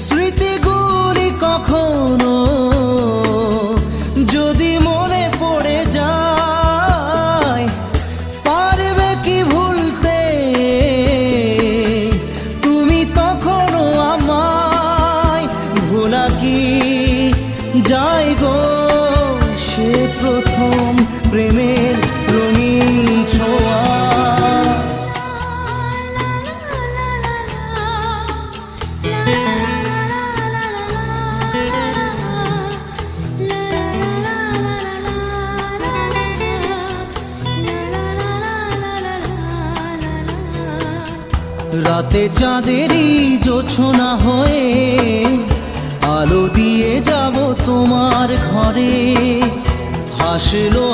স্মৃতিগুলি কখনো যদি মনে পড়ে যায়, পারবে কি ভুলতে তুমি তখনো আমায়? ভোলা কি যায় গো সে প্রথম প্রেমের রঙিন ছোঁয়া? রাতে চাঁদেরই জোছনা হয়ে আলো দিয়ে যাব তোমার ঘরে। হাসলো